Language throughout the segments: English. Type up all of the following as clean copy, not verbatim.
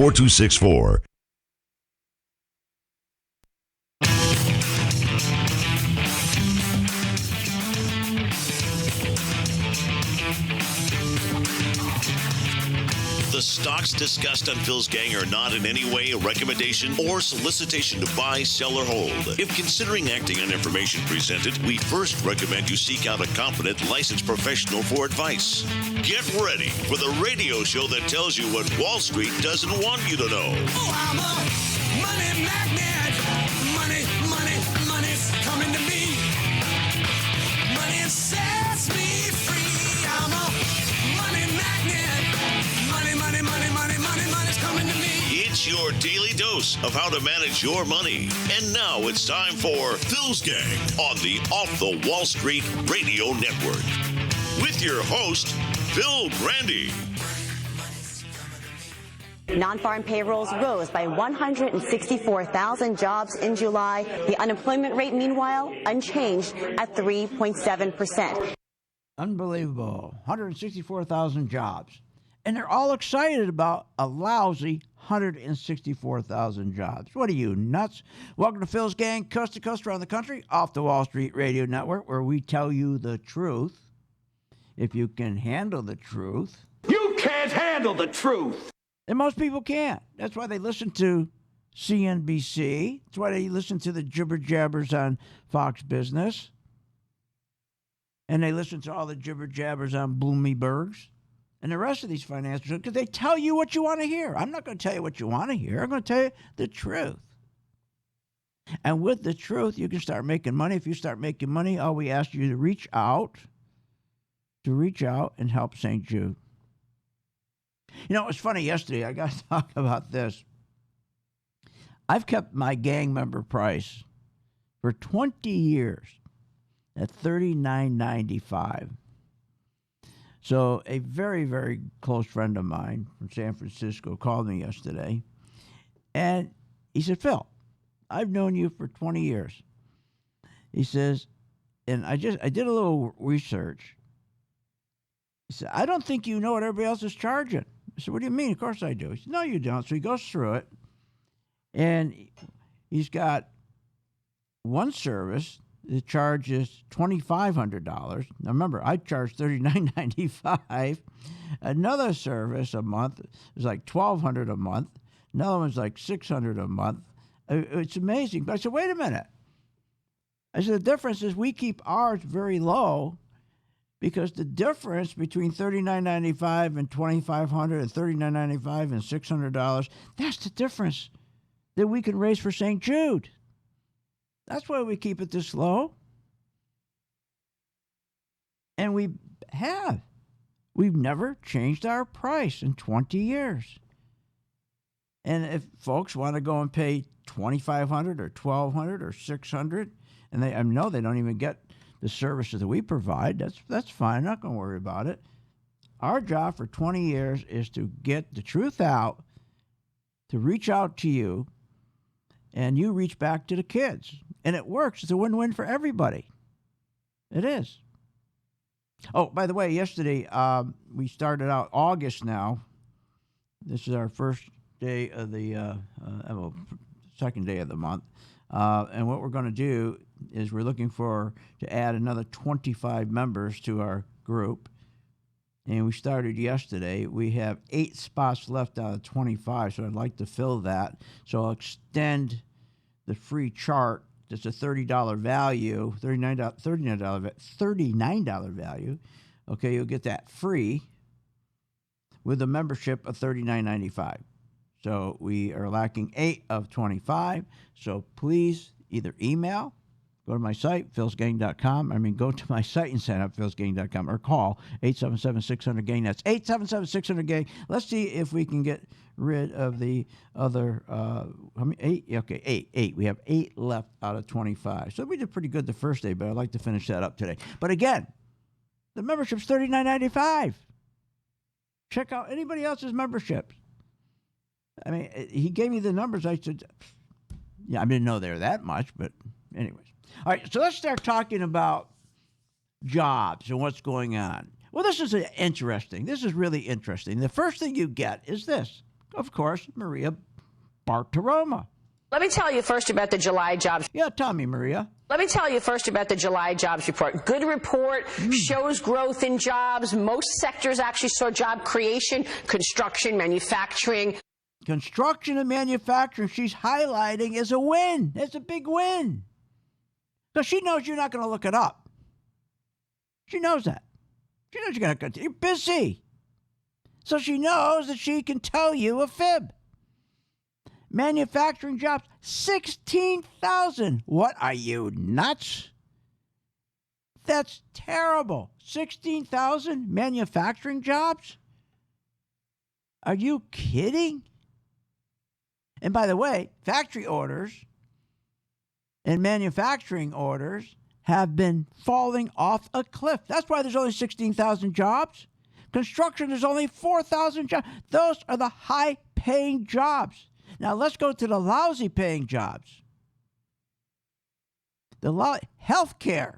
4264. The stocks discussed on Phil's Gang are not in any way a recommendation or solicitation to buy, sell, or hold. If considering acting on information presented, we first recommend you seek out a competent, licensed professional for advice. Get ready for the radio show that tells you what Wall Street doesn't want you to know. Oh, I'm a money magnet. Money, money, money's coming to me. Money sets me free. I'm a money magnet. Money, money, money, money, money, money's coming to me. It's your daily dose of how to manage your money. And now it's time for Phil's Gang on the Off the Wall Street Radio Network. With your host, Phil Grandy. Non-farm payrolls rose by 164,000 jobs in July. The unemployment rate, meanwhile, unchanged at 3.7%. Unbelievable. 164,000 jobs. And they're all excited about a lousy 164,000 jobs. What are you, nuts? Welcome to Phil's Gang, coast to coast around the country, off the Wall Street Radio Network, where we tell you the truth. If you can handle the truth. You can't handle the truth. And most people can't. That's why they listen to CNBC. That's why they listen to the jibber jabbers on Fox Business. And they listen to all the jibber jabbers on Bloomberg's and the rest of these financial, because they tell you what you want to hear. I'm not going to tell you what you want to hear. I'm going to tell you the truth. And with the truth, you can start making money. If you start making money, all we ask you to reach out and help St. Jude. You know, it was funny yesterday. I got to talk about this. I've kept my gang member price for 20 years at $39.95. So a very, very close friend of mine from San Francisco called me yesterday, and he said, Phil, I've known you for 20 years. He says, and I did a little research. He said, I don't think you know what everybody else is charging. I said, what do you mean? Of course I do. He said, no, you don't. So he goes through it, and he's got one service that charges $2,500. Now remember, I charge $39.95. Another service a month is like $1,200 a month. Another one's like $600 a month. It's amazing. But I said, wait a minute. I said, the difference is we keep ours very low, because the difference between $39.95 and $2,500 and $39.95 and $600, that's the difference that we can raise for St. Jude. That's why we keep it this low. And we have. We've never changed our price in 20 years. And if folks want to go and pay $2,500 or $1,200 or $600, and I know they don't even get the services that we provide, that's fine. I'm not going to worry about it. Our job for 20 years is to get the truth out, to reach out to you, and you reach back to the kids. And it works. It's a win-win for everybody. It is. Oh, by the way, yesterday we started out August now. This is our first day of the second day of the month. And what we're going to do is we're looking to add another 25 members to our group. And we started yesterday. We have 8 spots left out of 25, so I'd like to fill that. So I'll extend the free chart. It's a $30 value, $39 value. Okay, you'll get that free with a membership of $39.95. So we are lacking 8 of 25. So please either email, go to my site, philsgang.com. Go to my site and sign up, philsgang.com, or call 877-600-GANG. That's 877-600-GANG. Let's see if we can get rid of the other, 8? Okay, 8. We have 8 left out of 25. So we did pretty good the first day, but I'd like to finish that up today. But again, the membership's $39.95. Check out anybody else's memberships. He gave me the numbers. I said, yeah, I didn't know they were that much, but anyways. All right, so let's start talking about jobs and what's going on. Well, this is interesting. This is really interesting. The first thing you get is this. of course, Maria Bartiromo. Let me tell you first about the July jobs. Yeah, tell me, Maria. Let me tell you first about the July jobs report. Good report, shows growth in jobs. Most sectors actually saw job creation, construction, manufacturing. Construction and manufacturing, she's highlighting as a win. It's a big win. Because she knows you're not going to look it up. She knows that. She knows you're going to. You're busy. So she knows that she can tell you a fib. Manufacturing jobs, 16,000. What, are you nuts? That's terrible. 16,000 manufacturing jobs? Are you kidding? And by the way, factory orders and manufacturing orders have been falling off a cliff. That's why there's only 16,000 jobs. Construction, there's only 4,000 jobs. Those are the high-paying jobs. Now, let's go to the lousy-paying jobs. Healthcare,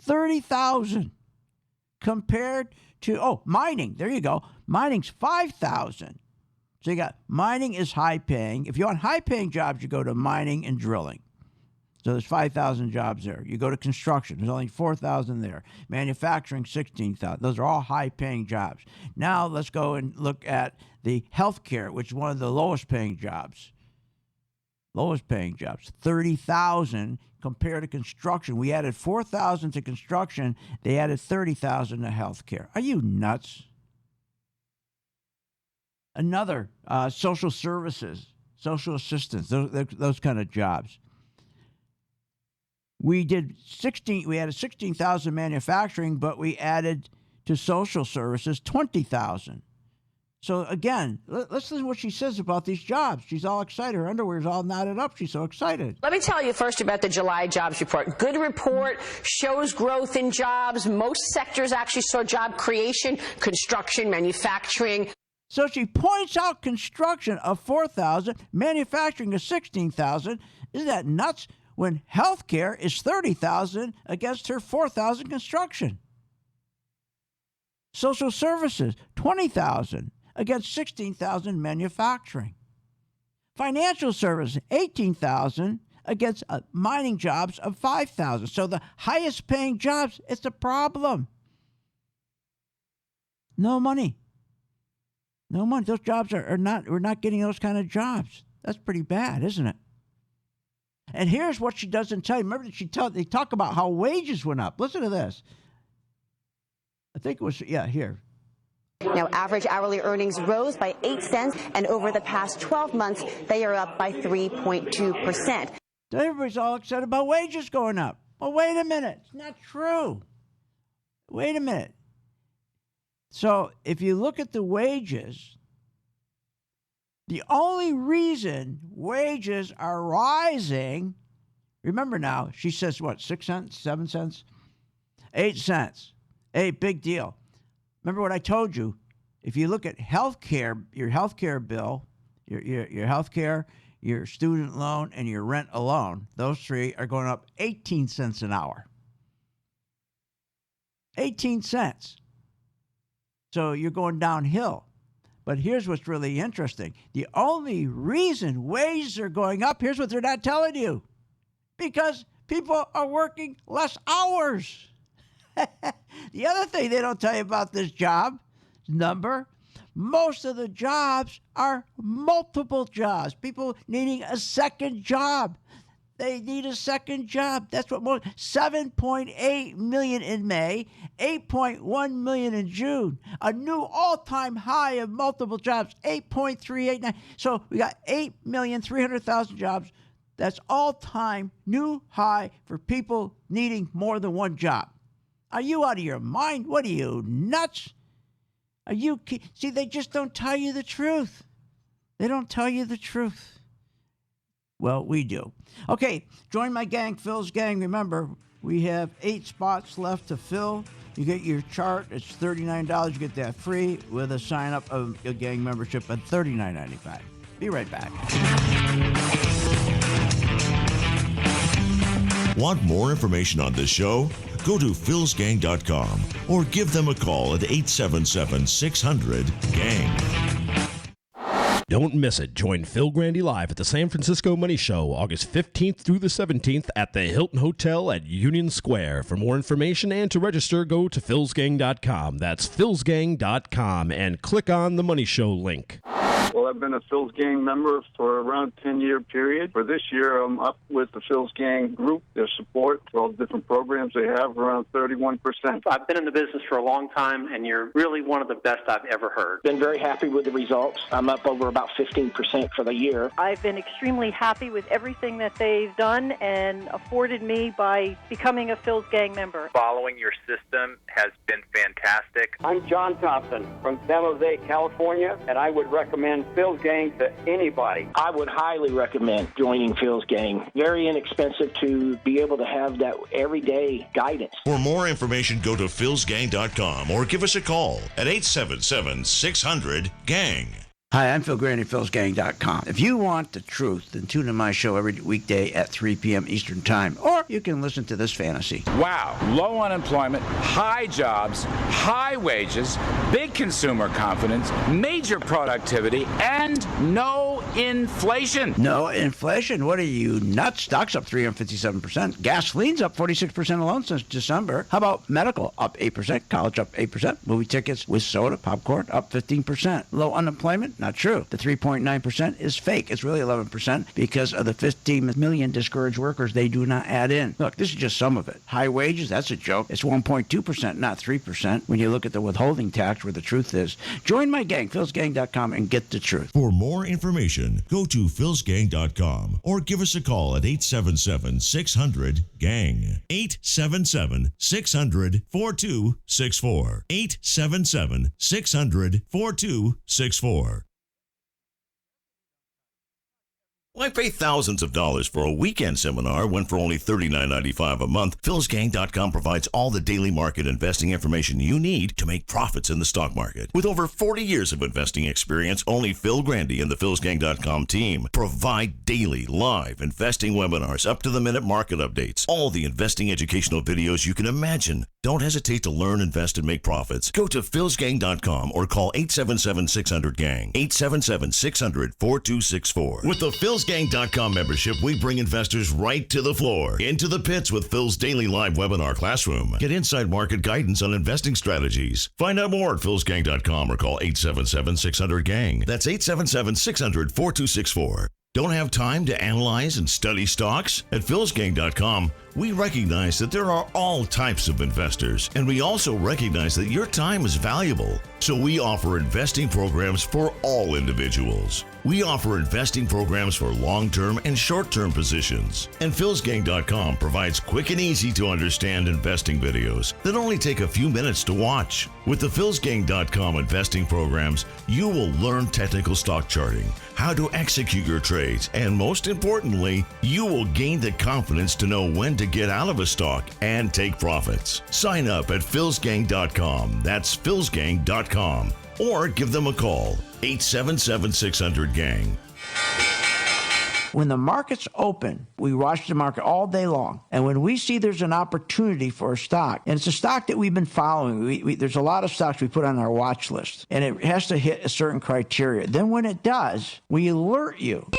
30,000 compared to, mining. There you go. Mining's 5,000. So you got mining is high-paying. If you want high-paying jobs, you go to mining and drilling. So there's 5,000 jobs there. You go to construction. There's only 4,000 there. Manufacturing, 16,000. Those are all high-paying jobs. Now let's go and look at the healthcare, which is one of the lowest-paying jobs. Lowest-paying jobs, 30,000 compared to construction. We added 4,000 to construction. They added 30,000 to healthcare. Are you nuts? Another, social services, social assistance, those kind of jobs. We added 16,000 manufacturing, but we added to social services 20,000. So again, let's listen to what she says about these jobs. She's all excited. Her underwear's all knotted up. She's so excited. Let me tell you first about the July jobs report. Good report, shows growth in jobs. Most sectors actually saw job creation, construction, manufacturing. So she points out construction of 4,000, manufacturing of 16,000. Isn't that nuts? When healthcare is 30,000 against her 4,000 construction. Social services, 20,000 against 16,000 manufacturing. Financial services, 18,000 against mining jobs of 5,000. So the highest paying jobs, it's a problem. No money. No money. Those jobs we're not getting those kind of jobs. That's pretty bad, isn't it? And here's what she doesn't tell you. Remember, they talk about how wages went up. Listen to this. I think it was, here. Now, average hourly earnings rose by 8 cents, and over the past 12 months, they are up by 3.2%. So everybody's all excited about wages going up. Well, wait a minute. It's not true. Wait a minute. So if you look at the wages, the only reason wages are rising, remember now, she says what, 6 cents, 7 cents, 8 cents. Hey, big deal. Remember what I told you? If you look at healthcare, your healthcare bill, your healthcare, your student loan, and your rent alone, those three are going up 18 cents an hour. 18 cents. So you're going downhill. But here's what's really interesting. The only reason wages are going up, here's what they're not telling you. Because people are working less hours. The other thing they don't tell you about this job number, most of the jobs are multiple jobs. People needing a second job. They need a second job. That's what 7.8 million in May, 8.1 million in June. A new all-time high of multiple jobs, 8.389. So we got 8,300,000 jobs. That's all-time new high for people needing more than one job. Are you out of your mind? What are you, nuts? See, they just don't tell you the truth. They don't tell you the truth. Well, we do. Okay, join my gang, Phil's gang. Remember, we have 8 spots left to fill. You get your chart. It's $39. You get that free with a sign-up of a gang membership at $39.95. Be right back. Want more information on this show? Go to philsgang.com or give them a call at 877-600-GANG. Don't miss it. Join Phil Grandy live at the San Francisco Money Show, August 15th through the 17th at the Hilton Hotel at Union Square. For more information and to register, go to philsgang.com. That's philsgang.com and click on the Money Show link. Well, I've been a Phil's Gang member for around a 10-year period. For this year, I'm up with the Phil's Gang group, their support for all the different programs they have, around 31%. I've been in the business for a long time, and you're really one of the best I've ever heard. Been very happy with the results. I'm up over about 15% for the year. I've been extremely happy with everything that they've done and afforded me by becoming a Phil's Gang member. Following your system has been fantastic. I'm John Thompson from San Jose, California, and I would recommend Phil's Gang to anybody. I would highly recommend joining Phil's Gang. Very inexpensive to be able to have that everyday guidance. For more information, go to philsgang.com or give us a call at 877-600-GANG. Hi, I'm Phil Grandy, philsgang.com. If you want the truth, then tune in my show every weekday at 3 p.m. Eastern Time, or you can listen to this fantasy. Wow. Low unemployment, high jobs, high wages, big consumer confidence, major productivity, and no inflation. No inflation? What are you, nuts? Stocks up 357%. Gasoline's up 46% alone since December. How about medical? Up 8%. College up 8%. Movie tickets with soda, popcorn, up 15%. Low unemployment? Not true. The 3.9% is fake. It's really 11% because of the 15 million discouraged workers they do not add in. Look, this is just some of it. High wages, that's a joke. It's 1.2%, not 3%. When you look at the withholding tax where the truth is. Join my gang, philsgang.com, and get the truth. For more information, go to philsgang.com or give us a call at 877-600-GANG. 877-600-4264. 877-600-4264. Why pay thousands of dollars for a weekend seminar when for only $39.95 a month, philsgang.com provides all the daily market investing information you need to make profits in the stock market. With over 40 years of investing experience, only Phil Grandy and the philsgang.com team provide daily live investing webinars, up-to-the-minute market updates, all the investing educational videos you can imagine. Don't hesitate to learn, invest, and make profits. Go to philsgang.com or call 877-600-GANG, 877-600-4264. With the philsgang.com membership, we bring investors right to the floor, into the pits with Phil's daily live webinar classroom. Get inside market guidance on investing strategies. Find out more at philsgang.com or call 877-600-GANG. That's 877-600-4264. Don't have time to analyze and study stocks? At philsgang.com, we recognize that there are all types of investors, and we also recognize that your time is valuable. So we offer investing programs for all individuals. We offer investing programs for long-term and short-term positions. And philsgang.com provides quick and easy to understand investing videos that only take a few minutes to watch. With the philsgang.com investing programs, you will learn technical stock charting, how to execute your trades, and most importantly, you will gain the confidence to know when to get out of a stock and take profits. Sign up at philsgang.com. That's philsgang.com. Or give them a call, 877-600-GANG. When the market's open, we watch the market all day long. And when we see there's an opportunity for a stock, and it's a stock that we've been following, there's a lot of stocks we put on our watch list, and it has to hit a certain criteria. Then when it does, we alert you.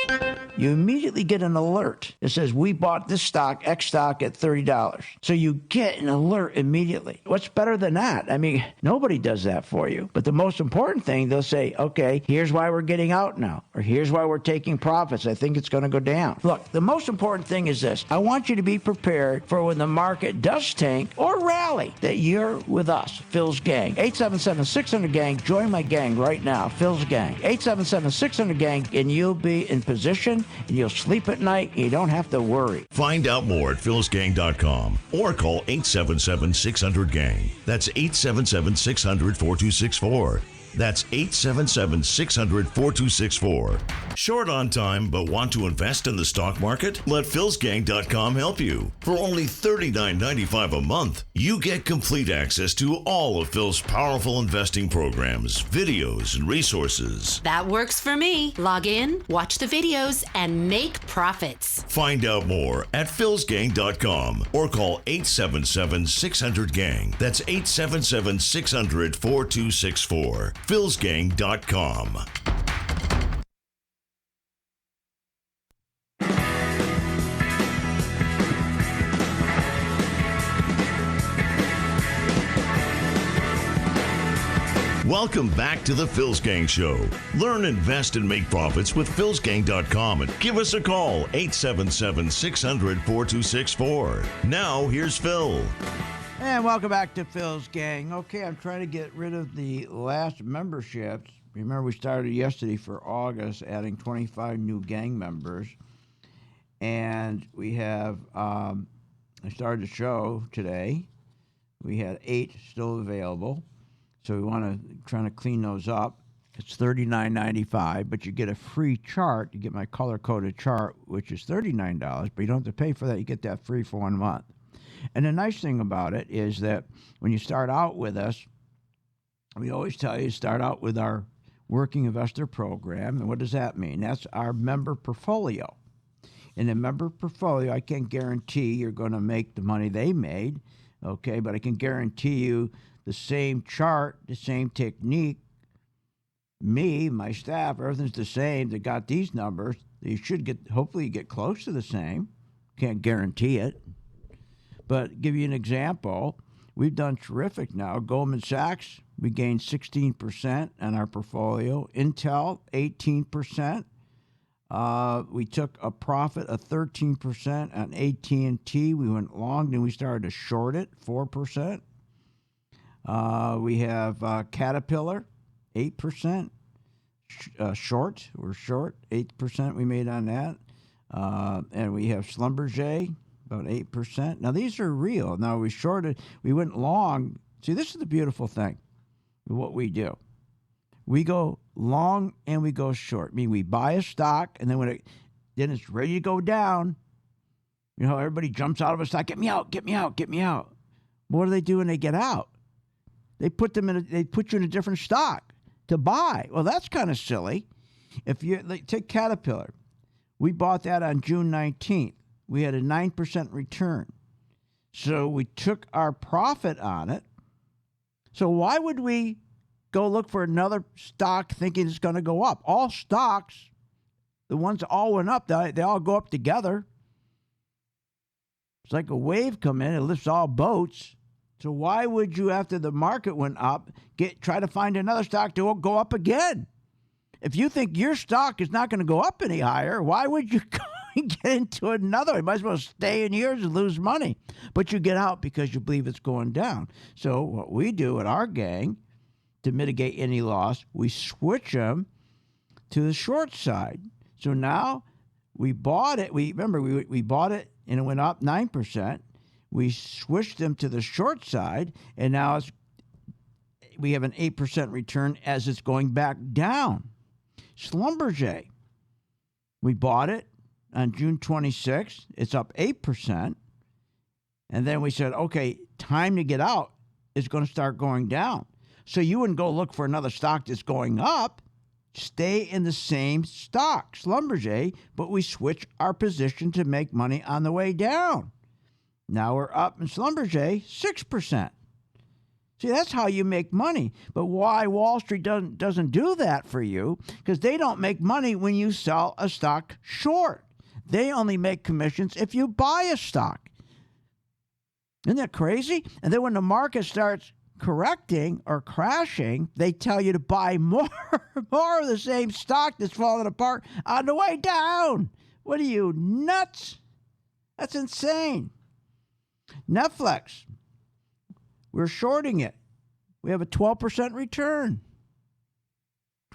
You immediately get an alert. It says, we bought this stock, X stock, at $30. So you get an alert immediately. What's better than that? I mean, nobody does that for you. But the most important thing, they'll say, okay, here's why we're getting out now, or here's why we're taking profits. I think it's going to go down. Look, the most important thing is this. I want you to be prepared for when the market does tank or rally, that you're with us, Phil's Gang. 877-600-GANG. Join my gang right now, Phil's Gang. 877-600-GANG, and you'll be in position, and you'll sleep at night, and you don't have to worry. Find out more at philsgang.com or call 877-600-GANG. That's 877-600-4264. That's 877-600-4264. Short on time but want to invest in the stock market? Let philsgang.com help you. For only $39.95 a month, you get complete access to all of Phil's powerful investing programs, videos, and resources. That works for me. Log in, watch the videos, and make profits. Find out more at philsgang.com or call 877-600-GANG. That's 877-600-4264. philsgang.com. Welcome back to the Phil's Gang Show. Learn, invest, and make profits with philsgang.com and give us a call, 877-600-4264. Now, here's Phil. And welcome back to Phil's Gang. Okay, I'm trying to get rid of the last memberships. Remember, we started yesterday for August, adding 25 new gang members. And we have, I started the show today. We had 8 still available. So we want to try to clean those up. It's $39.95, but you get a free chart. You get my color-coded chart, which is $39, but you don't have to pay for that. You get that free for 1 month. And the nice thing about it is that when you start out with us, we always tell you to start out with our Working Investor Program. And what does that mean? That's our member portfolio. In a member portfolio, I can't guarantee you're going to make the money they made, okay, but I can guarantee you the same chart, the same technique, me, my staff, everything's the same. They got these numbers. You should hopefully get close to the same. Can't guarantee it. But give you an example, we've done terrific now. Goldman Sachs, we gained 16% on our portfolio. Intel, 18%. We took a profit of 13% on AT&T. We went long, then we started to short it, 4%. We have Caterpillar, 8%. Short, we're short, 8% we made on that. And we have Schlumberger, about 8%. Now, these are real. Now, we went long. See, this is the beautiful thing, what we do. We go long and we go short. I mean, we buy a stock, and then then it's ready to go down. You know, everybody jumps out of a stock, get me out, get me out, get me out. What do they do when they get out? They put you in a different stock to buy. Well, that's kind of silly. If you take Caterpillar, we bought that on June 19th. We had a 9% return. So we took our profit on it. So why would we go look for another stock thinking it's going to go up? All stocks, the ones that all went up, they all go up together. It's like a wave come in, it lifts all boats. So why would you, after the market went up, try to find another stock to go up again? If you think your stock is not going to go up any higher, why would you get into another? You might as well stay in yours and lose money. But you get out because you believe it's going down. So what we do at our gang, to mitigate any loss, we switch them to the short side. So now we bought it. We bought it and it went up 9%. We switched them to the short side, and now we have an 8% return as it's going back down. Schlumberger, we bought it on June 26th. It's up 8%. And then we said, okay, time to get out. It's going to start going down. So you wouldn't go look for another stock that's going up. Stay in the same stock, Schlumberger, but we switch our position to make money on the way down. Now we're up in Schlumberger 6%. See, that's how you make money. But why Wall Street doesn't do that for you? Because they don't make money when you sell a stock short. They only make commissions if you buy a stock. Isn't that crazy? And then when the market starts correcting or crashing, they tell you to buy more of the same stock that's falling apart on the way down. What are you, nuts? That's insane. Netflix, we're shorting it. We have a 12% return.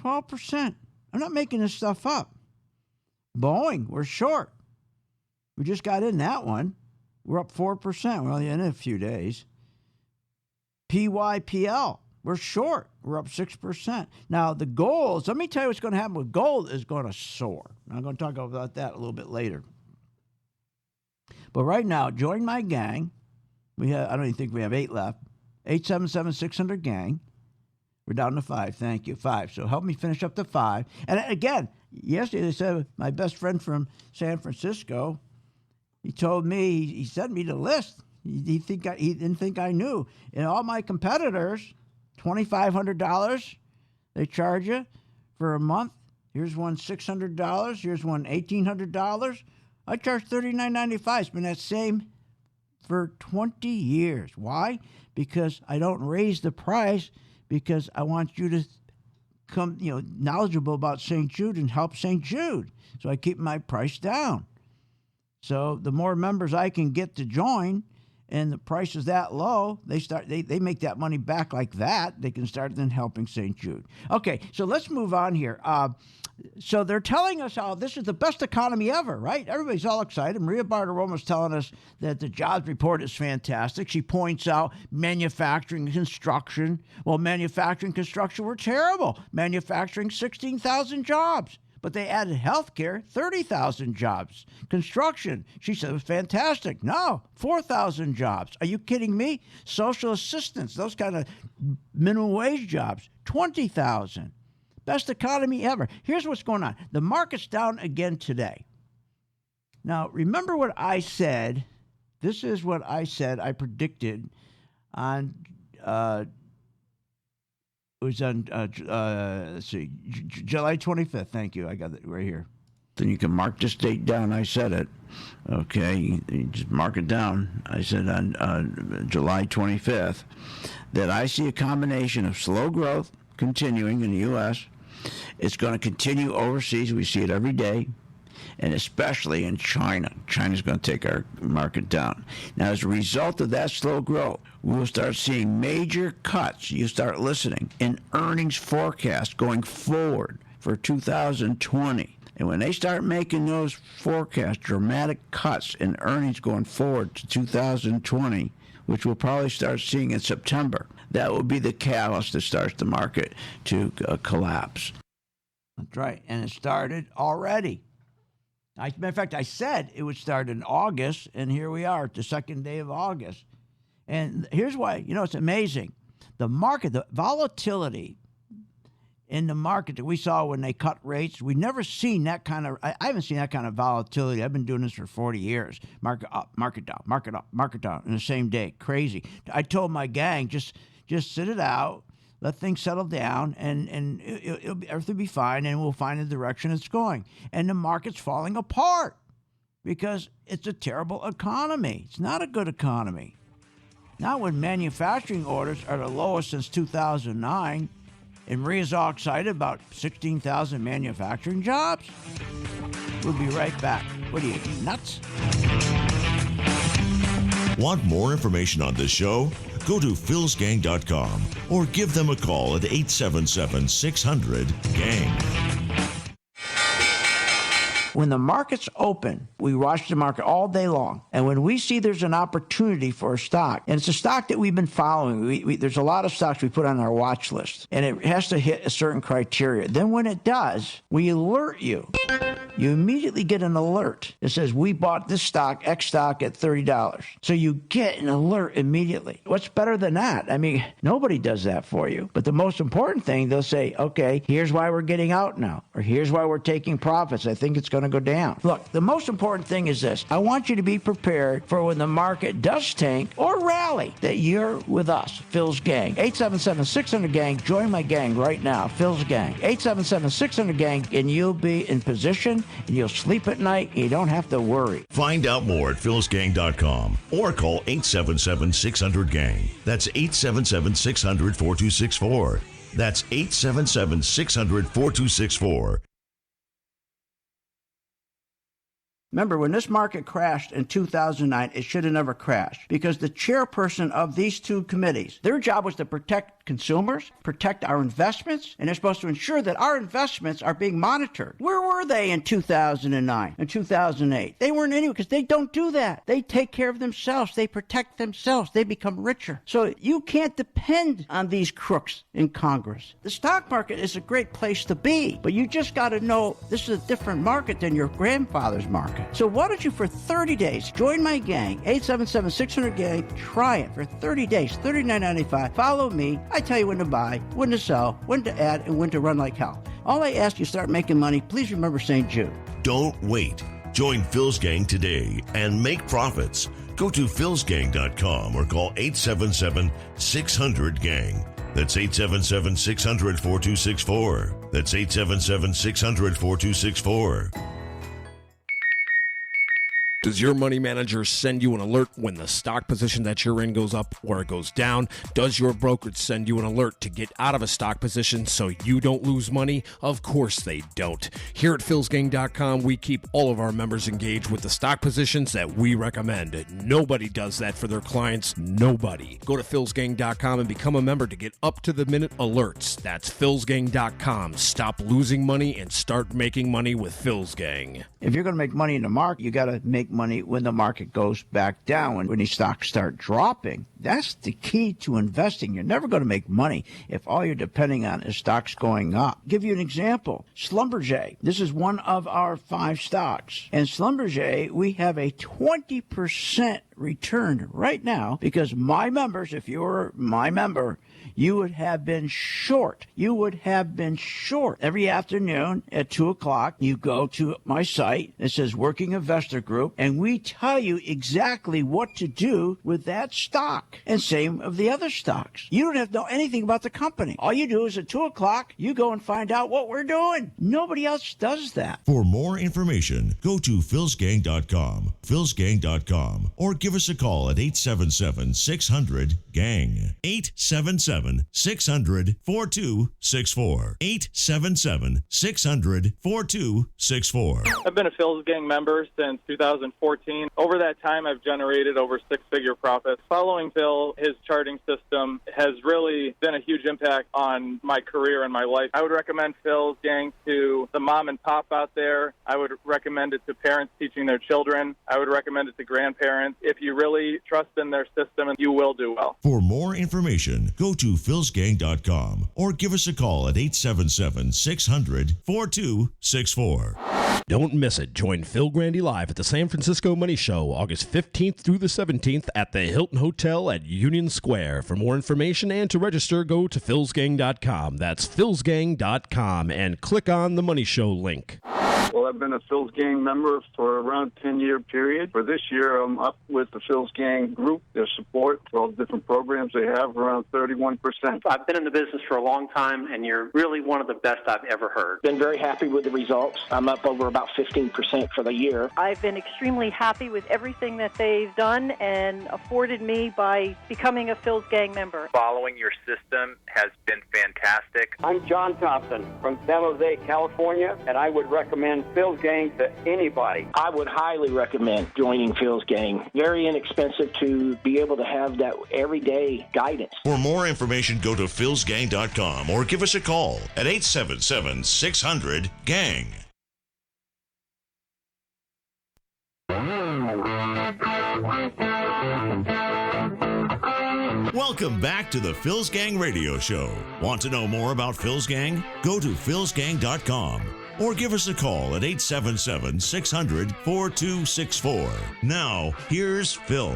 12%. I'm not making this stuff up. Boeing, we're short. We just got in that one. We're up 4%. We're only in it a few days. PYPL, We're short. We're up 6%. Now, the gold, let me tell you what's going to happen with gold is going to soar. I'm going to talk about that a little bit later. But right now, join my gang. I don't even think we have 8 left. 877-600-GANG. We're down to 5. Thank you. 5. So help me finish up the 5. And again, yesterday they said my best friend from San Francisco, he told me, he sent me the list. He didn't think I knew. And all my competitors, $2,500 they charge you for a month. Here's one $600. Here's one $1,800. I charge $39.95. It's been that same for 20 years. Why? Because I don't raise the price, because I want you to come, knowledgeable about St. Jude and help St. Jude. So I keep my price down. So the more members I can get to join, and the price is that low, they make that money back like that. They can start then helping St. Jude. Okay, so let's move on here. So they're telling us how this is the best economy ever, right? Everybody's all excited. Maria Bartiromo's telling us that the jobs report is fantastic. She points out manufacturing and construction. Well, manufacturing and construction were terrible. Manufacturing, 16,000 jobs. But they added healthcare, 30,000 jobs. Construction, she said, was fantastic. No, 4,000 jobs. Are you kidding me? Social assistance, those kind of minimum wage jobs, 20,000. Best economy ever. Here's what's going on. The market's down again today. Now, remember what I said. This is what I said. I predicted on, it was on, let's see, July 25th. Thank you. I got it right here. Then you can mark this date down. I said it. Okay, you just mark it down. I said on July 25th that I see a combination of slow growth continuing in the U.S., it's going to continue overseas. We see it every day, and especially in China. China's going to take our market down. Now, as a result of that slow growth, we will start seeing major cuts. You start listening in earnings forecasts going forward for 2020. And when they start making those forecasts, dramatic cuts in earnings going forward to 2020, which we'll probably start seeing in September, that will be the catalyst that starts the market to collapse. That's right. And it started already. Matter of fact, I said it would start in August, and here we are, the second day of August. And here's why. It's amazing. The market, the volatility in the market that we saw when they cut rates, we've never seen that kind of, I haven't seen that kind of volatility. I've been doing this for 40 years. Market up, market down, market up, market down in the same day. Crazy. I told my gang, just sit it out, let things settle down, and everything will be fine, and we'll find the direction it's going. And the market's falling apart because it's a terrible economy. It's not a good economy. Not when manufacturing orders are the lowest since 2009, and Maria's all excited about 16,000 manufacturing jobs. We'll be right back. What are you, nuts? Want more information on this show? Go to philsgang.com or give them a call at 877-600-GANG. When the market's open, we watch the market all day long. And when we see there's an opportunity for a stock, and it's a stock that we've been following, there's a lot of stocks we put on our watch list, and it has to hit a certain criteria. Then when it does, we alert you. You immediately get an alert that says, we bought this stock, X stock, at $30. So you get an alert immediately. What's better than that? I mean, nobody does that for you. But the most important thing, they'll say, okay, here's why we're getting out now, or here's why we're taking profits. I think it's going to go down. Look, the most important thing is this. I want you to be prepared for when the market does tank or rally, that you're with us, Phil's Gang. 877-600-GANG. Join my gang right now, Phil's Gang. 877-600-GANG, and you'll be in position, and you'll sleep at night, and you don't have to worry. Find out more at philsgang.com or call 877-600-GANG. That's 877-600-4264. That's 877-600-4264. Remember, when this market crashed in 2009, it should have never crashed because the chairperson of these two committees, their job was to protect consumers, protect our investments, and they're supposed to ensure that our investments are being monitored. Where were they in 2009 and 2008? They weren't anywhere because they don't do that. They take care of themselves. They protect themselves. They become richer. So you can't depend on these crooks in Congress. The stock market is a great place to be, but you just got to know this is a different market than your grandfather's market. So why don't you, for 30 days, join my gang, 877-600-GANG, try it for 30 days, $39.95. Follow me. I tell you when to buy, when to sell, when to add, and when to run like hell. All I ask you start making money, please remember St. Jude. Don't wait. Join Phil's Gang today and make profits. Go to philsgang.com or call 877-600-GANG. That's 877-600-4264. That's 877-600-4264. Does your money manager send you an alert when the stock position that you're in goes up or it goes down? Does your brokerage send you an alert to get out of a stock position so you don't lose money? Of course they don't. Here at philsgang.com, we keep all of our members engaged with the stock positions that we recommend. Nobody does that for their clients. Nobody. Go to philsgang.com and become a member to get up-to-the-minute alerts. That's philsgang.com. Stop losing money and start making money with Phil's Gang. If you're going to make money in the market, you got to make money when the market goes back down, when these stocks start dropping. That's the key to investing. You're never going to make money if all you're depending on is stocks going up. I'll give you an example. Schlumberger. This is one of our 5 stocks. And Schlumberger, we have a 20% return right now because my members, if you're my member, you would have been short. You would have been short. Every afternoon at 2 o'clock, you go to my site. It says Working Investor Group, and we tell you exactly what to do with that stock. And same of the other stocks. You don't have to know anything about the company. All you do is at 2 o'clock, you go and find out what we're doing. Nobody else does that. For more information, go to philsgang.com, philsgang.com, or give us a call at 877-600-GANG, 877-600-4264, 877-600-4264. I've been a Phil's Gang member since 2014. Over that time, I've generated over 6-figure profits. Following Phil, his charting system has really been a huge impact on my career and my life. I would recommend Phil's Gang to the mom and pop out there. I would recommend it to parents teaching their children. I would recommend it to grandparents. If you really trust in their system, you will do well. For more information, go to philsgang.com or give us a call at 877-600-4264. Don't miss it. Join Phil Grandy live at the San Francisco Money Show, August 15th through the 17th at the Hilton Hotel at Union Square. For more information and to register, go to philsgang.com. That's philsgang.com and click on the Money Show link. Well, I've been a Phil's Gang member for around a 10-year period. For this year, I'm up with the Phil's Gang group, their support for all the different programs they have, around 31%. I've been in the business for a long time, and you're really one of the best I've ever heard. Been very happy with the results. I'm up over about 15% for the year. I've been extremely happy with everything that they've done and afforded me by becoming a Phil's Gang member. Following your system has been fantastic. I'm John Thompson from San Jose, California, and I would recommend Phil's Gang to anybody. I would highly recommend joining Phil's Gang. Very inexpensive to be able to have that everyday guidance. For more information, go to philsgang.com or give us a call at 877-600-GANG. Welcome back to the Phil's Gang Radio Show. Want to know more about Phil's Gang? Go to philsgang.com or give us a call at 877-600-4264. Now, here's Phil.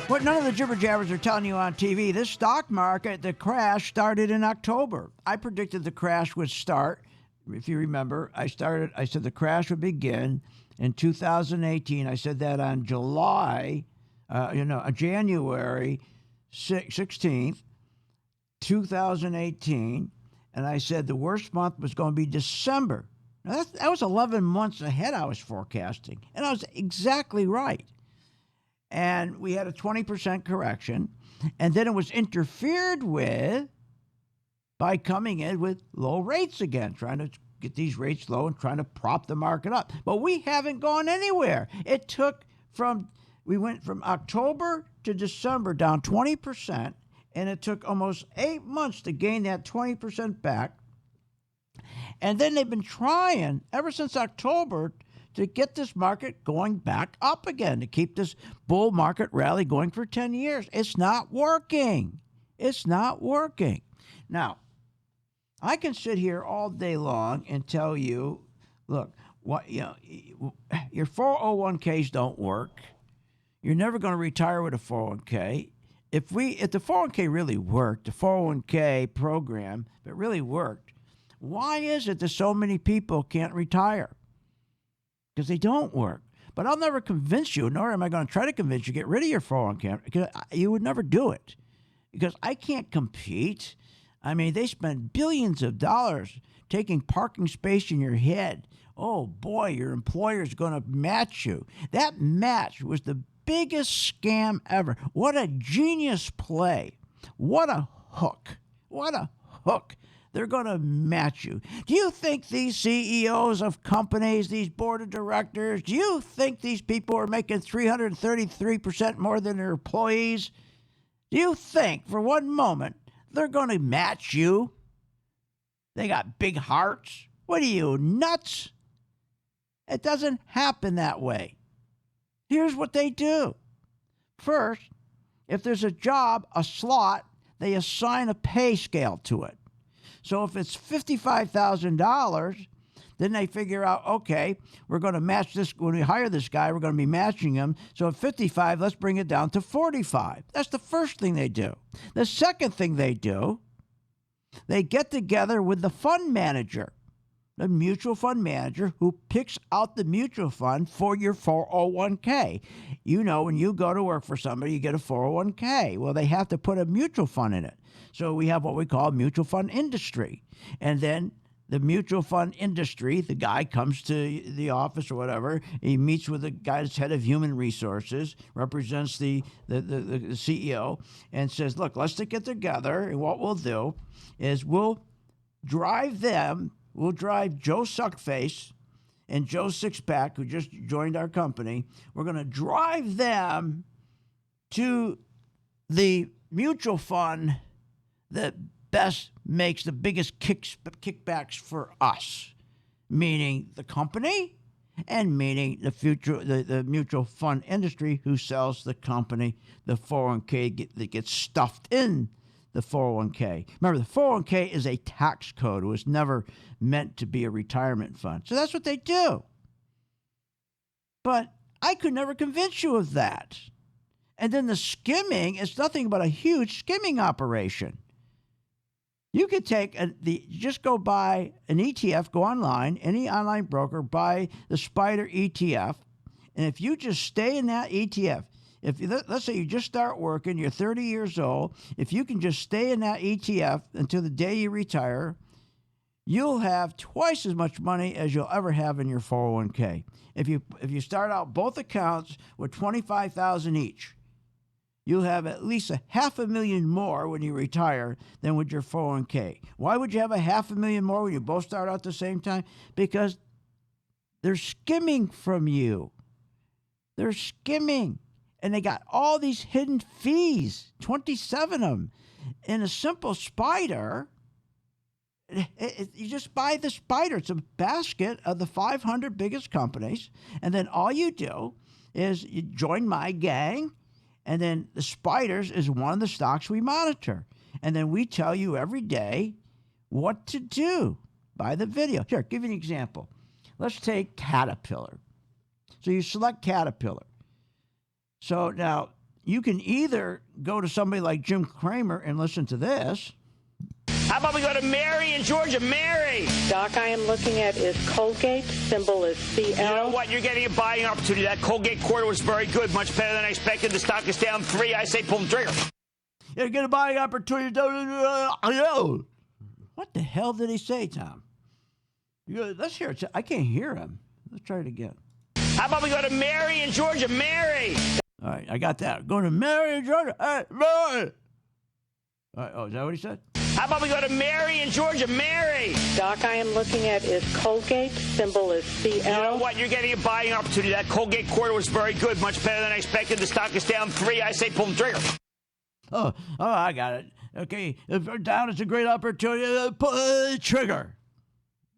What none of the jibber jabbers are telling you on TV, this stock market, the crash started in October. I predicted the crash would start. If you remember, I said the crash would begin in 2018. I said that on January 16th, 2018. And I said the worst month was going to be December. Now that was 11 months ahead I was forecasting. And I was exactly right. And we had a 20% correction. And then it was interfered with by coming in with low rates again, trying to get these rates low and trying to prop the market up. But we haven't gone anywhere. We went from October to December down 20%, and it took almost 8 months to gain that 20% back. And then they've been trying ever since October to get this market going back up again, to keep this bull market rally going for 10 years. It's not working. It's not working. Now, I can sit here all day long and tell you, look, your 401ks don't work. You're never going to retire with a 401k. If the 401k really worked, the 401k program, if it really worked, why is it that so many people can't retire? Because they don't work. But I'll never convince you, nor am I going to try to convince you, get rid of your 401k, because you would never do it. Because I can't compete. I mean, they spend billions of dollars taking parking space in your head. Oh, boy, your employer's going to match you. That match was the biggest scam ever. What a genius play. What a hook. What a hook. They're going to match you. Do you think these CEOs of companies, these board of directors, do you think these people are making 333% more than their employees? Do you think for one moment they're going to match you? They got big hearts. What are you, nuts? It doesn't happen that way. Here's what they do. First, if there's a job, a slot, they assign a pay scale to it. So if it's $55,000, then they figure out, okay, we're going to match this. When we hire this guy, we're going to be matching him. So at 55, let's bring it down to 45. That's the first thing they do. The second thing they do, they get together with the fund manager, the mutual fund manager who picks out the mutual fund for your 401k. You know, when you go to work for somebody, you get a 401k. Well, they have to put a mutual fund in it. So we have what we call mutual fund industry. And then the mutual fund industry, the guy comes to the office or whatever, he meets with the guy that's head of human resources, represents the CEO, and says, look, let's get together, and what we'll do is we'll drive Joe Suckface and Joe Sixpack, who just joined our company, we're going to drive them to the mutual fund that best makes the biggest kickbacks for us, meaning the company and meaning the mutual fund industry who sells the company the 401k that gets stuffed in the 401k. Remember, the 401k is a tax code. It was never meant to be a retirement fund. So that's what they do. But I could never convince you of that. And then the skimming is nothing but a huge skimming operation. You could just go buy an ETF, go online, any online broker, buy the Spider ETF, and if you just stay in that ETF, let's say you just start working, you're 30 years old, if you can just stay in that ETF until the day you retire, you'll have twice as much money as you'll ever have in your 401k. If you start out both accounts with $25,000 each, you'll have at least $500,000 more when you retire than with your 401k. Why would you have $500,000 more when you both start out at the same time? Because they're skimming from you. They're skimming. And they got all these hidden fees, 27 of them. In a simple Spider, you just buy the Spider. It's a basket of the 500 biggest companies. And then all you do is you join my gang. And then the Spiders is one of the stocks we monitor. And then we tell you every day what to do by the video. Here, give you an example. Let's take Caterpillar. So you select Caterpillar. So now you can either go to somebody like Jim Cramer and listen to this. How about we go to Mary in Georgia? Mary! Stock I am looking at is Colgate. Symbol is CL. You know what? You're getting a buying opportunity. That Colgate quarter was very good. Much better than I expected. The stock is down 3. I say pull the trigger. You're getting a buying opportunity. What the hell did he say, Tom? Let's hear it. I can't hear him. Let's try it again. How about we go to Mary in Georgia? Mary! All right, I got that. Going to Mary in Georgia. Hey, Mary! All right, is that what he said? How about we go to Mary in Georgia? Mary. Doc, I am looking at is Colgate. Symbol is CL. You know what? You're getting a buying opportunity. That Colgate quarter was very good, much better than I expected. The stock is down 3. I say pull the trigger. Oh, I got it. Okay, if we're down, it's a great opportunity. Pull the trigger.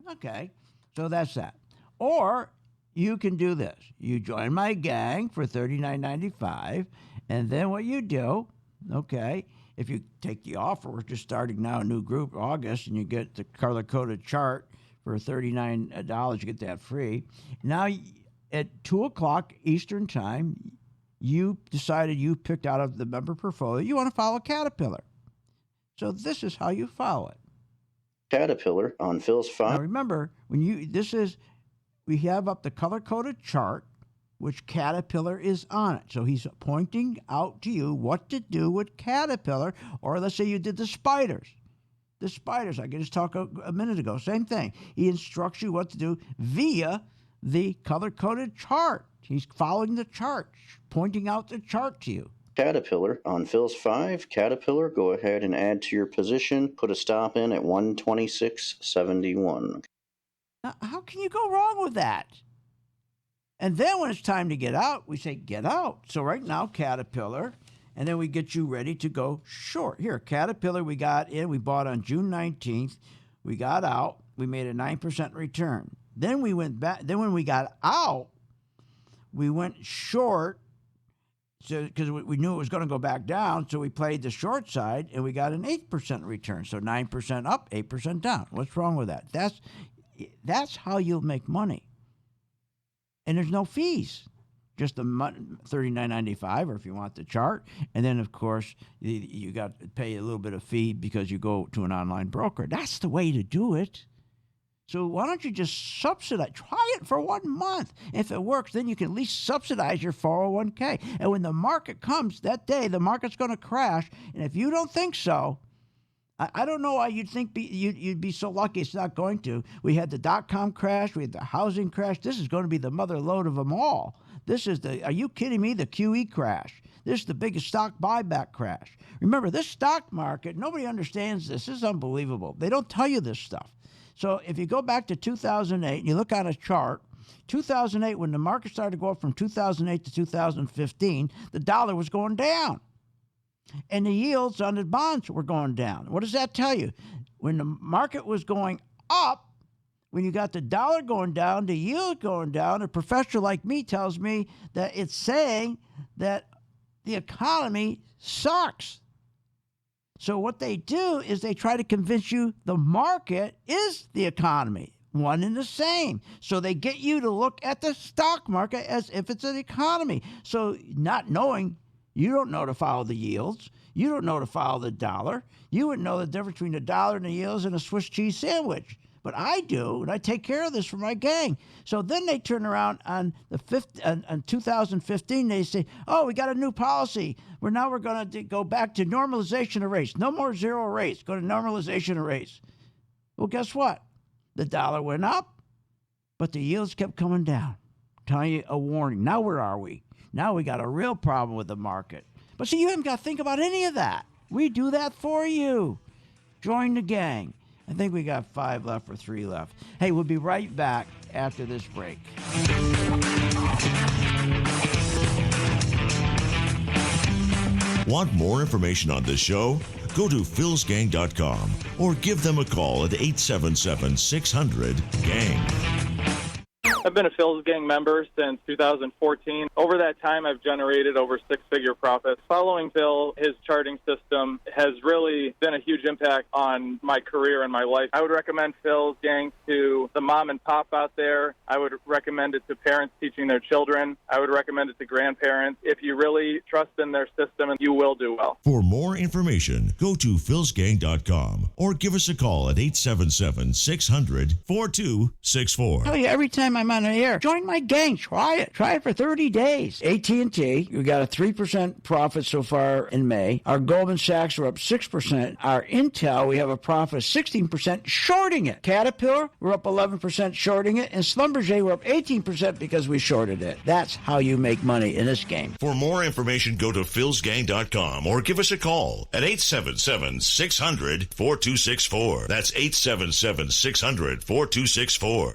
Okay, so that's that. Or you can do this. You join my gang for $39.95, and then what you do, okay, if you take the offer, we're just starting now a new group, August, and you get the color-coded chart for $39. You get that free. Now, at 2 o'clock Eastern Time, you decided you picked out of the member portfolio, you want to follow Caterpillar. So this is how you follow it. Caterpillar on Phil's phone. Now remember, we have up the color-coded chart, which Caterpillar is on it. So he's pointing out to you what to do with Caterpillar, or let's say you did the spiders. The spiders, I just talked a minute ago, same thing. He instructs you what to do via the color-coded chart. He's following the chart, pointing out the chart to you. Caterpillar on Phil's 5. Caterpillar, go ahead and add to your position. Put a stop in at 126.71. Now, how can you go wrong with that? And then when it's time to get out, we say get out. So right now, Caterpillar, and then we get you ready to go short. Here, Caterpillar, we got in. We bought on June 19th. We got out. We made a 9% return. Then we went back. Then when we got out, we went short. So, because we knew it was going to go back down, so we played the short side, and we got an 8% return. So 9% up, 8% down. What's wrong with that? That's how you'll make money. And there's no fees. Just the $39.95, or if you want the chart. And then, of course, you got to pay a little bit of fee because you go to an online broker. That's the way to do it. So why don't you just subsidize? Try it for 1 month. If it works, then you can at least subsidize your 401k. And when the market comes that day, the market's going to crash. And if you don't think so, I don't know why you'd think you'd be so lucky it's not going to. We had the dot-com crash. We had the housing crash. This is going to be the mother lode of them all. This is are you kidding me? The QE crash. This is the biggest stock buyback crash. Remember, this stock market, nobody understands this. This is unbelievable. They don't tell you this stuff. So if you go back to 2008 and you look on a chart, 2008, when the market started to go up from 2008 to 2015, the dollar was going down. And the yields on the bonds were going down. What does that tell you? When the market was going up, when you got the dollar going down, the yield going down, a professional like me tells me that it's saying that the economy sucks. So what they do is they try to convince you the market is the economy, one and the same. So they get you to look at the stock market as if it's an economy. So not knowing, you don't know to follow the yields. You don't know to follow the dollar. You wouldn't know the difference between the dollar and the yields and a Swiss cheese sandwich. But I do, and I take care of this for my gang. So then they turn around on on 2015. They say, "Oh, we got a new policy. We're going to go back to normalization of rates. No more zero rates. Go to normalization of rates." Well, guess what? The dollar went up, but the yields kept coming down. Telling you a warning. Now where are we? Now we got a real problem with the market. But see, you haven't got to think about any of that. We do that for you. Join the gang. I think we got 5 left or 3 left. Hey, we'll be right back after this break. Want more information on this show? Go to philsgang.com or give them a call at 877-600-GANG. I've been a Phil's Gang member since 2014. Over that time, I've generated over 6-figure profits. Following Phil, his charting system has really been a huge impact on my career and my life. I would recommend Phil's Gang to the mom and pop out there. I would recommend it to parents teaching their children. I would recommend it to grandparents. If you really trust in their system, you will do well. For more information, go to philsgang.com or give us a call at 877-600-4264. Tell you, every time I'm on the air. Join my gang. Try it. Try it for 30 days. AT&T, we got a 3% profit so far in May. Our Goldman Sachs are up 6%. Our Intel, we have a profit of 16% shorting it. Caterpillar, we're up 11% shorting it. And Schlumberger, we're up 18% because we shorted it. That's how you make money in this game. For more information, go to philsgang.com or give us a call at 877-600-4264. That's 877-600-4264.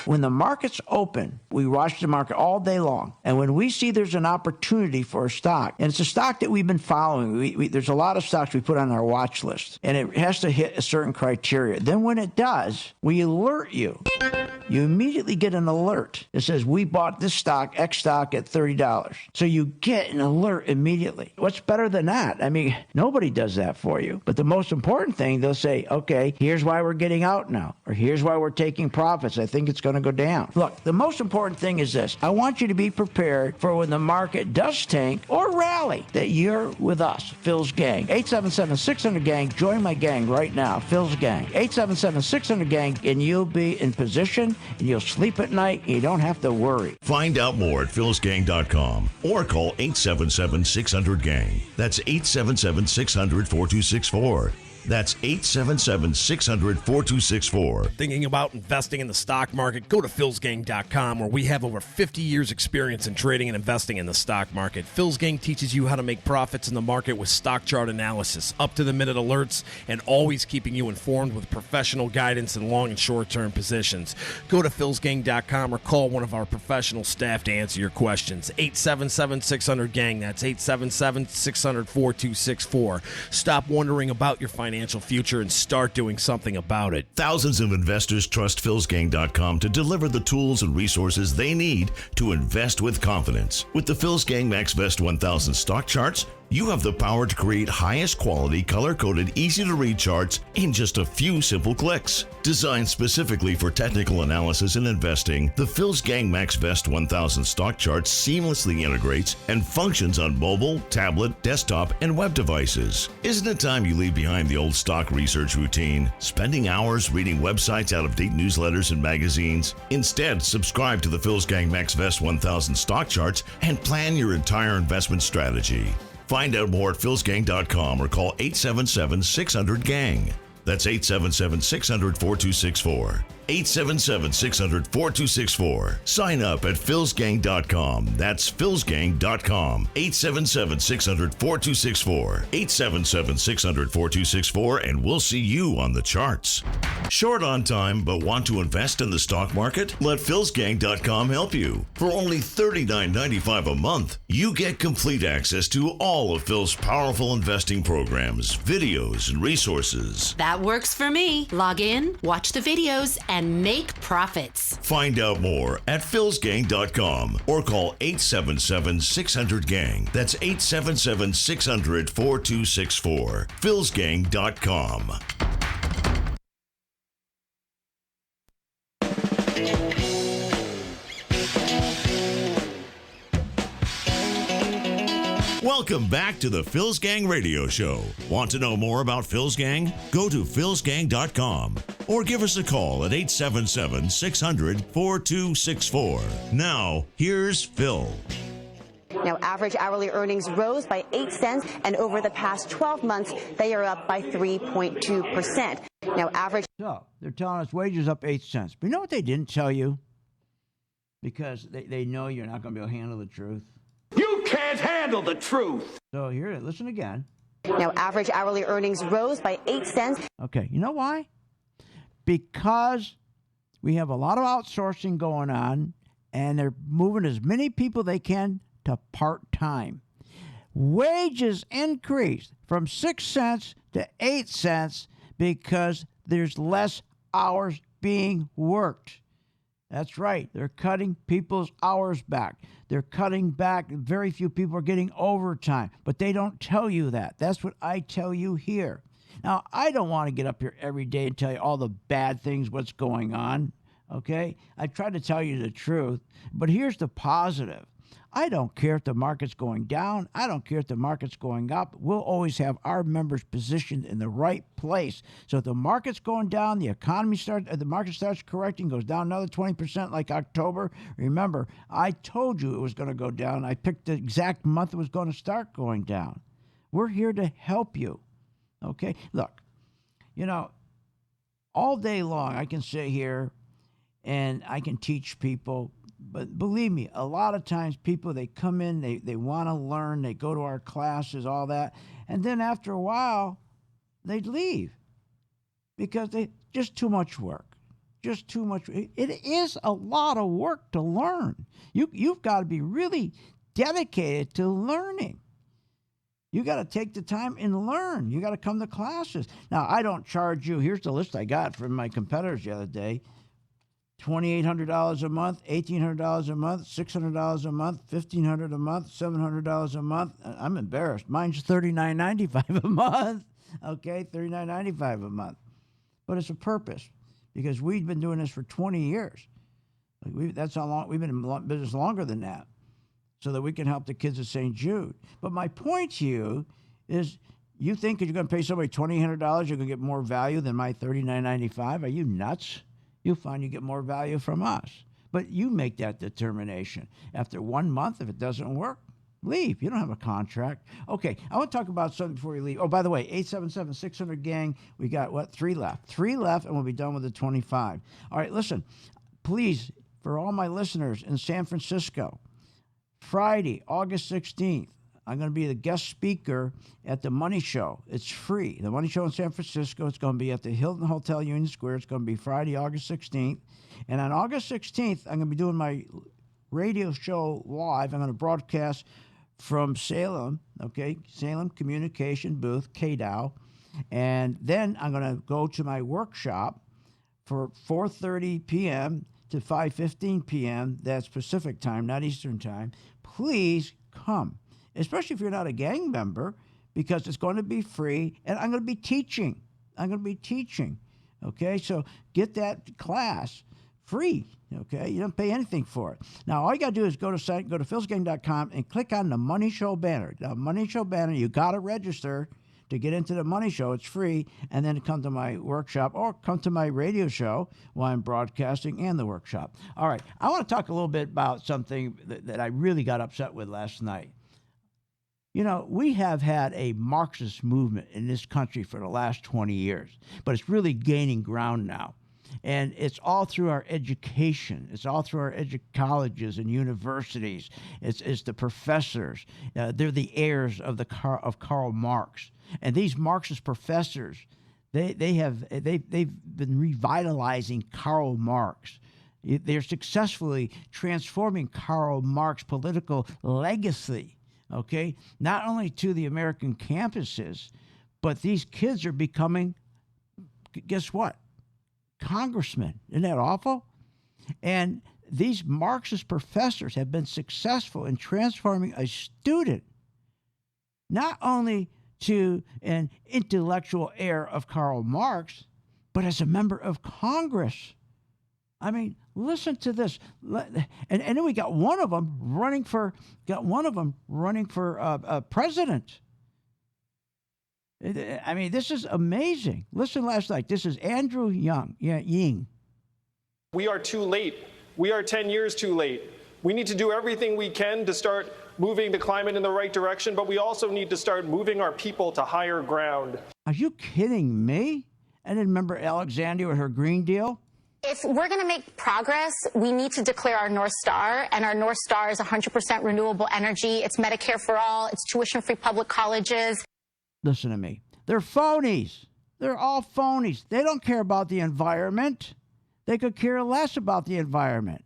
When the markets open, we watch the market all day long. And when we see there's an opportunity for a stock, and it's a stock that we've been following, there's a lot of stocks we put on our watch list, and it has to hit a certain criteria. Then when it does, we alert you. You immediately get an alert that says, we bought this stock, X stock, at $30. So you get an alert immediately. What's better than that? I mean, nobody does that for you. But the most important thing, they'll say, okay, here's why we're getting out now, or here's why we're taking profits. I think it's going to go down. Look, the most important thing is this. I want you to be prepared for when the market does tank or rally, that you're with us, Phil's Gang. 877-600-GANG. Join my gang right now, Phil's Gang. 877-600-GANG, and you'll be in position, and you'll sleep at night, and you don't have to worry. Find out more at philsgang.com or call 877-600-GANG. That's 877-600-4264. That's 877-600-4264. Thinking about investing in the stock market? Go to philsgang.com, where we have over 50 years experience in trading and investing in the stock market. Phil's Gang teaches you how to make profits in the market with stock chart analysis, up-to-the-minute alerts, and always keeping you informed with professional guidance in long and short-term positions. Go to philsgang.com or call one of our professional staff to answer your questions. 877-600-GANG. That's 877-600-4264. Stop wondering about your financial future and start doing something about it. Thousands of investors trust philsgang.com to deliver the tools and resources they need to invest with confidence. With the Phil's Gang MaxVest 1000 stock charts, you have the power to create highest quality, color-coded, easy-to-read charts in just a few simple clicks. Designed specifically for technical analysis and investing, the Phil's Gang MaxVest 1000 stock chart seamlessly integrates and functions on mobile, tablet, desktop, and web devices. Isn't it time you leave behind the old stock research routine, spending hours reading websites, out-of-date newsletters, and magazines? Instead, subscribe to the Phil's Gang MaxVest 1000 stock charts and plan your entire investment strategy. Find out more at philsgang.com or call 877-600-GANG. That's 877-600-4264. 877-600-4264. Sign up at philsgang.com. That's philsgang.com. 877-600-4264. 877-600-4264, and we'll see you on the charts. Short on time but want to invest in the stock market? Let philsgang.com help you. For only $39.95 a month, you get complete access to all of Phil's powerful investing programs, videos, and resources. That works for me. Log in, watch the videos, and make profits. Find out more at philsgang.com or call 877-600-GANG. That's 877-600-4264. philsgang.com. Welcome back to the Phil's Gang Radio Show. Want to know more about Phil's Gang? Go to philsgang.com or give us a call at 877-600-4264. Now, here's Phil. Now, average hourly earnings rose by 8 cents, and over the past 12 months, they are up by 3.2%. Now, average... So, they're telling us wages up 8 cents. But you know what they didn't tell you? Because they know you're not going to be able to handle the truth. You can't handle the truth. So here, listen again. Now, average hourly earnings rose by 8 cents. Okay, you know why? Because we have a lot of outsourcing going on, and they're moving as many people they can to part-time. Wages increased from 6 cents to 8 cents because there's less hours being worked. That's right. They're cutting people's hours back. They're cutting back. Very few people are getting overtime, but they don't tell you that. That's what I tell you here. Now, I don't want to get up here every day and tell you all the bad things, what's going on, okay? I try to tell you the truth, but here's the positive. I don't care if the market's going down. I don't care if the market's going up. We'll always have our members positioned in the right place. So if the market's going down, the market starts correcting, goes down another 20% like October. Remember, I told you it was going to go down. I picked the exact month it was going to start going down. We're here to help you. Okay? Look, all day long I can sit here and I can teach people. But believe me, a lot of times people, they come in, they want to learn, they go to our classes, all that. And then after a while, they'd leave because they just too much work. Just too much. It is a lot of work to learn. You've got to be really dedicated to learning. You got to take the time and learn. You got to come to classes. Now, I don't charge you. Here's the list I got from my competitors the other day. $2,800 a month, $1,800 a month, $600 a month, $1,500 a month, $700 a month. I'm embarrassed. Mine's $39.95 a month. Okay, $39.95 a month. But it's a purpose because we've been doing this for 20 years. That's how long we've been in business, longer than that, so that we can help the kids at St. Jude. But my point to you is, you think that you're going to pay somebody $2,800, you're going to get more value than my $39.95? Are you nuts? You'll find you get more value from us. But you make that determination. After 1 month, if it doesn't work, leave. You don't have a contract. Okay, I want to talk about something before you leave. Oh, by the way, 877-600-GANG. We got, 3 left? 3 left, and we'll be done with the 25. All right, listen, please, for all my listeners in San Francisco, Friday, August 16th, I'm going to be the guest speaker at the Money Show. It's free. The Money Show in San Francisco. It's going to be at the Hilton Hotel Union Square. It's going to be Friday, August 16th. And on August 16th, I'm going to be doing my radio show live. I'm going to broadcast from Salem, okay? Salem Communication Booth, KDOW. And then I'm going to go to my workshop for 4:30 p.m. to 5:15 p.m. That's Pacific time, not Eastern time. Please come, especially if you're not a gang member, because it's going to be free, and I'm going to be teaching. Okay? So get that class free, okay? You don't pay anything for it. Now, all you got to do is go to philsgang.com and click on the Money Show banner. The Money Show banner, you got to register to get into the Money Show. It's free, and then come to my workshop or come to my radio show while I'm broadcasting and the workshop. All right, I want to talk a little bit about something that I really got upset with last night. We have had a Marxist movement in this country for the last 20 years, but it's really gaining ground now. And it's all through our education. It's all through our colleges and universities. It's the professors. They're the heirs of Karl Marx. And these Marxist professors, they've been revitalizing Karl Marx. They're successfully transforming Karl Marx's political legacy. Okay, not only to the American campuses, but these kids are becoming, guess what? Congressmen. Isn't that awful? And these Marxist professors have been successful in transforming a student not only to an intellectual heir of Karl Marx, but as a member of Congress. I mean, listen to this, and then we got one of them running for president. I mean, this is amazing. Listen, last night, this is Andrew Ying. We are too late. We are 10 years too late. We need to do everything we can to start moving the climate in the right direction, but we also need to start moving our people to higher ground. Are you kidding me? I didn't remember Alexandria with her Green Deal. If we're going to make progress, we need to declare our North Star, and our North Star is 100% renewable energy. It's Medicare for all. It's tuition-free public colleges. Listen to me. They're phonies. They're all phonies. They don't care about the environment. They could care less about the environment.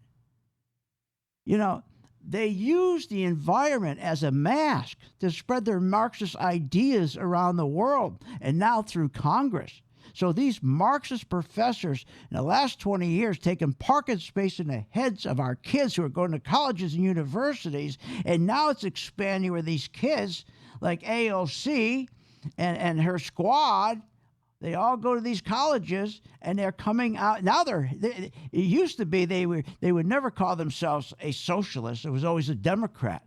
They use the environment as a mask to spread their Marxist ideas around the world, and now through Congress. So these Marxist professors in the last 20 years taking parking space in the heads of our kids who are going to colleges and universities, and now it's expanding where these kids like AOC and her squad, They all go to these colleges, and they're coming out now. It used to be they would never call themselves a socialist. It was always a Democrat.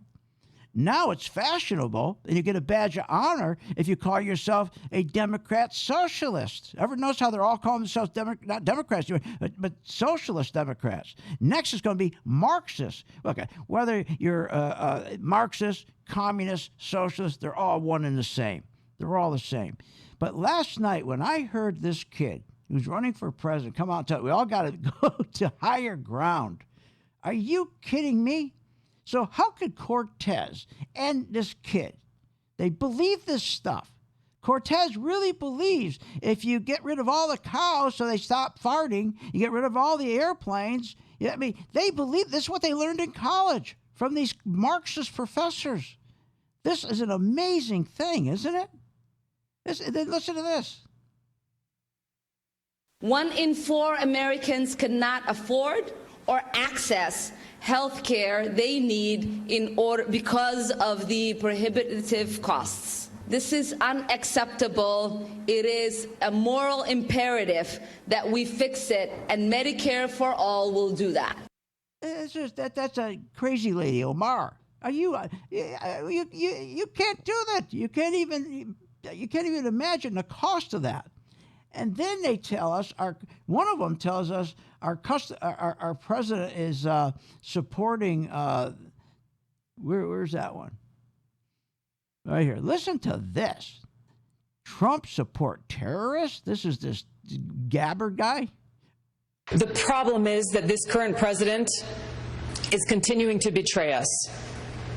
Now it's fashionable, and you get a badge of honor if you call yourself a Democrat socialist. Ever notice how they're all calling themselves not Democrats, but socialist Democrats? Next is going to be Marxist. Okay, whether you're Marxist, communist, socialist, they're all one and the same. They're all the same. But last night when I heard this kid who's running for president come out and tell we all got to go to higher ground. Are you kidding me? So how could Cortez and this kid, they believe this stuff. Cortez really believes if you get rid of all the cows so they stop farting, you get rid of all the airplanes. I mean, they believe this is what they learned in college from these Marxist professors. This is an amazing thing, isn't it? Listen to this. 1 in 4 Americans cannot afford or access health care they need because of the prohibitive costs. This is unacceptable. It is a moral imperative that we fix it, and Medicare for All will do that. It's just that's a crazy lady, Omar. Are you? You can't do that. You can't even imagine the cost of that. And then they tell us, one of them tells us our president is supporting, where's that one? Right here. Listen to this. Trump support terrorists? This is this Gabbard guy? The problem is that this current president is continuing to betray us.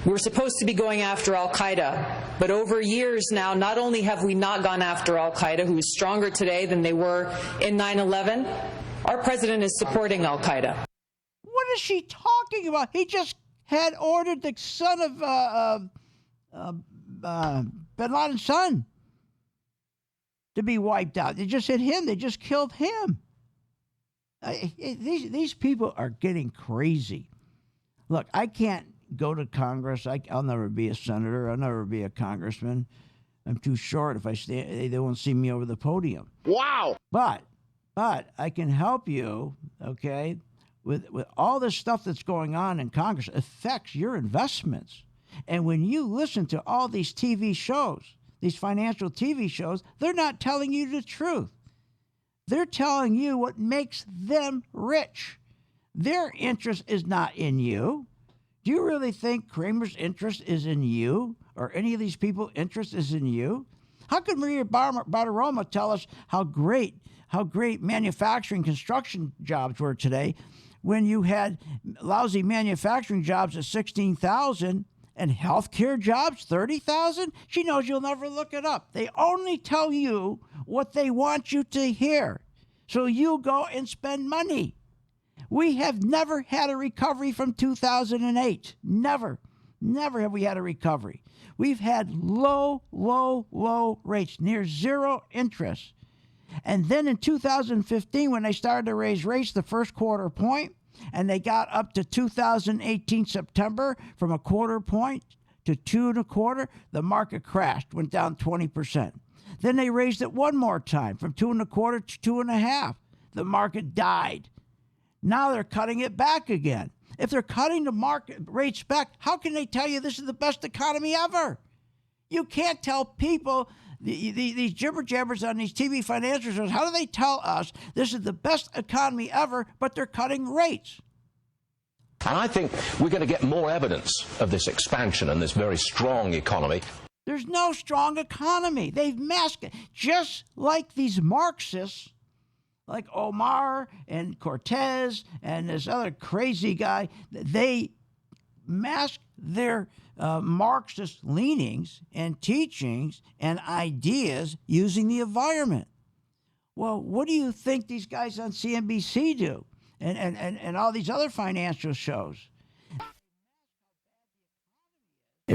We're supposed to be going after al-Qaeda, but over years now, not only have we not gone after al-Qaeda, who is stronger today than they were in 9/11, our president is supporting al-Qaeda. What is she talking about? He just had ordered the son of bin Laden's son to be wiped out. They just hit him. They just killed him. These people are getting crazy. Look, I can't go to Congress. I'll never be a senator. I'll never be a congressman. I'm too short. If I stand, they won't see me over the podium. Wow. But I can help you, okay, with all this stuff that's going on in Congress affects your investments. And when you listen to all these TV shows, these financial TV shows, they're not telling you the truth. They're telling you what makes them rich. Their interest is not in you. Do you really think Kramer's interest is in you, or any of these people's interest is in you? How could Maria Bartiromo tell us how great manufacturing construction jobs were today when you had lousy manufacturing jobs at 16,000 and healthcare jobs 30,000? She knows you'll never look it up. They only tell you what they want you to hear, so you go and spend money. We have never had a recovery from 2008. Never have we had a recovery. We've had low rates, near zero interest. And then in 2015, when they started to raise rates the first quarter point, and they got up to 2018 September from a quarter point to 2.25, the market crashed, went down 20%. Then they raised it one more time from 2.25 to 2.5. The market died. Now they're cutting it back again. If they're cutting the market rates back, how can they tell you this is the best economy ever? You can't tell people, these jibber jabbers on these TV financial shows, how do they tell us this is the best economy ever, but they're cutting rates? And I think we're going to get more evidence of this expansion and this very strong economy. There's no strong economy. They've masked it. Just like these Marxists, like Omar and Cortez and this other crazy guy, they mask their Marxist leanings and teachings and ideas using the environment. Well, what do you think these guys on CNBC do and all these other financial shows?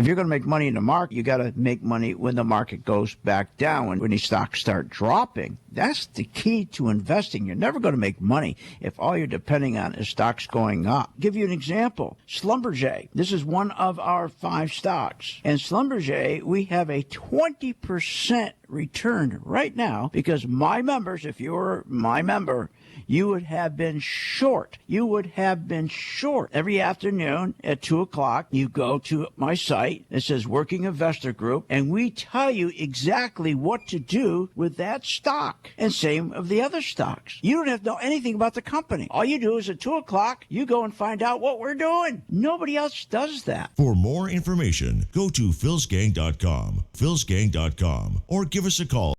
If you're going to make money in the market, you got to make money when the market goes back down. When these stocks start dropping, that's the key to investing. You're never going to make money if all you're depending on is stocks going up. I'll give you an example. Schlumberger. This is one of our 5 stocks. And Schlumberger, we have a 20% return right now because my members, if you're my member, you would have been short. You would have been short. Every afternoon at 2 o'clock, you go to my site. It says Working Investor Group, and we tell you exactly what to do with that stock. And same of the other stocks. You don't have to know anything about the company. All you do is at 2 o'clock, you go and find out what we're doing. Nobody else does that. For more information, go to philsgang.com, philsgang.com, or give us a call.